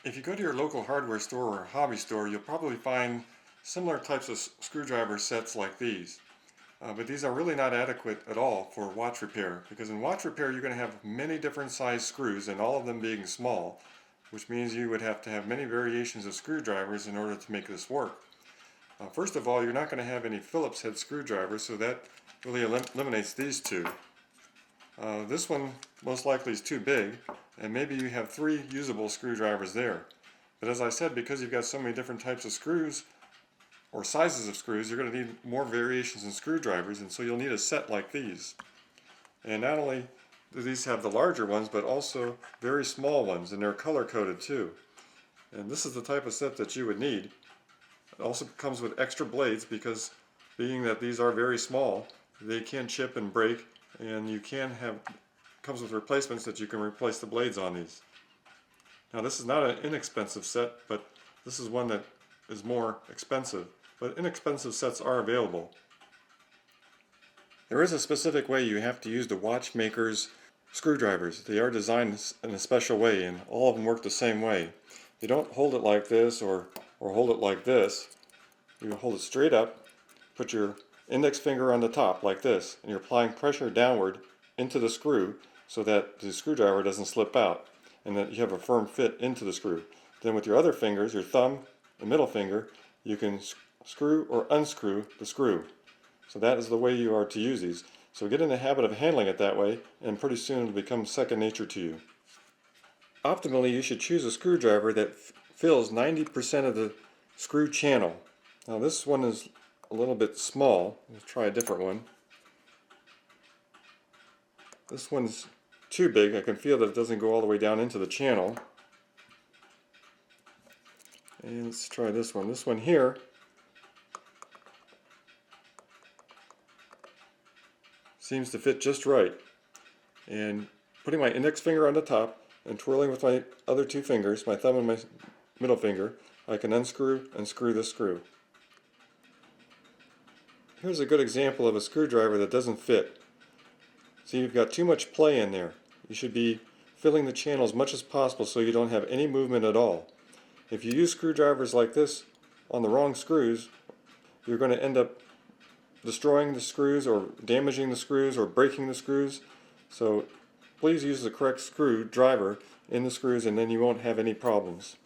If you go to your local hardware store or hobby store, you'll probably find similar types of screwdriver sets like these. But these are really not adequate at all for watch repair, because in watch repair you're going to have many different size screws and all of them being small, which means you would have to have many variations of screwdrivers in order to make this work. First of all, you're not going to have any Phillips head screwdrivers, so that really eliminates these two. This one most likely is too big, and maybe you have 3 usable screwdrivers there. But as I said, because you've got so many different types of screws or sizes of screws, you're going to need more variations in screwdrivers, and so you'll need a set like these. And not only do these have the larger ones, but also very small ones, and they're color coded too. And this is the type of set that you would need. It also comes with extra blades, because being that these are very small, they can chip and break, and you can have, comes with replacements that you can replace the blades on these. Now this is not an inexpensive set, but this is one that is more expensive. But inexpensive sets are available. There is a specific way you have to use the watchmakers screwdrivers. They are designed in a special way, and all of them work the same way. You don't hold it like this or hold it like this. You hold it straight up, put your index finger on the top like this, and you're applying pressure downward into the screw so that the screwdriver doesn't slip out and that you have a firm fit into the screw. Then with your other fingers, your thumb and middle finger, you can screw or unscrew the screw. So that is the way you are to use these. So get in the habit of handling it that way, and pretty soon it will become second nature to you. Optimally, you should choose a screwdriver that fills 90% of the screw channel. Now this one is a little bit small. Let's try a different one. This one's too big. I can feel that it doesn't go all the way down into the channel. And let's try this one. This one here seems to fit just right. And putting my index finger on the top and twirling with my other 2 fingers, my thumb and my middle finger, I can unscrew and screw this screw. Here's a good example of a screwdriver that doesn't fit. See, you've got too much play in there. You should be filling the channel as much as possible so you don't have any movement at all. If you use screwdrivers like this on the wrong screws, you're going to end up destroying the screws or damaging the screws or breaking the screws. So please use the correct screwdriver in the screws, and then you won't have any problems.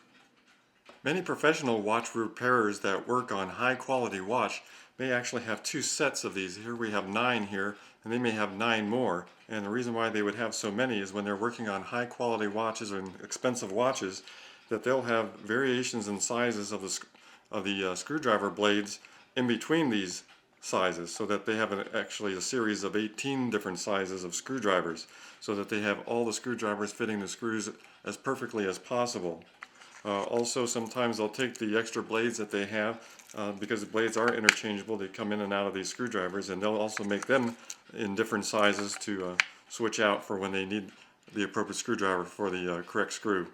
Many professional watch repairers that work on high quality watch may actually have 2 sets of these. Here we have 9 here, and they may have 9 more. And the reason why they would have so many is when they're working on high quality watches and expensive watches, that they'll have variations in sizes of the screwdriver blades in between these sizes, so that they have actually a series of 18 different sizes of screwdrivers, so that they have all the screwdrivers fitting the screws as perfectly as possible. Also, sometimes they'll take the extra blades that they have, because the blades are interchangeable. They come in and out of these screwdrivers, and they'll also make them in different sizes to switch out for when they need the appropriate screwdriver for the correct screw.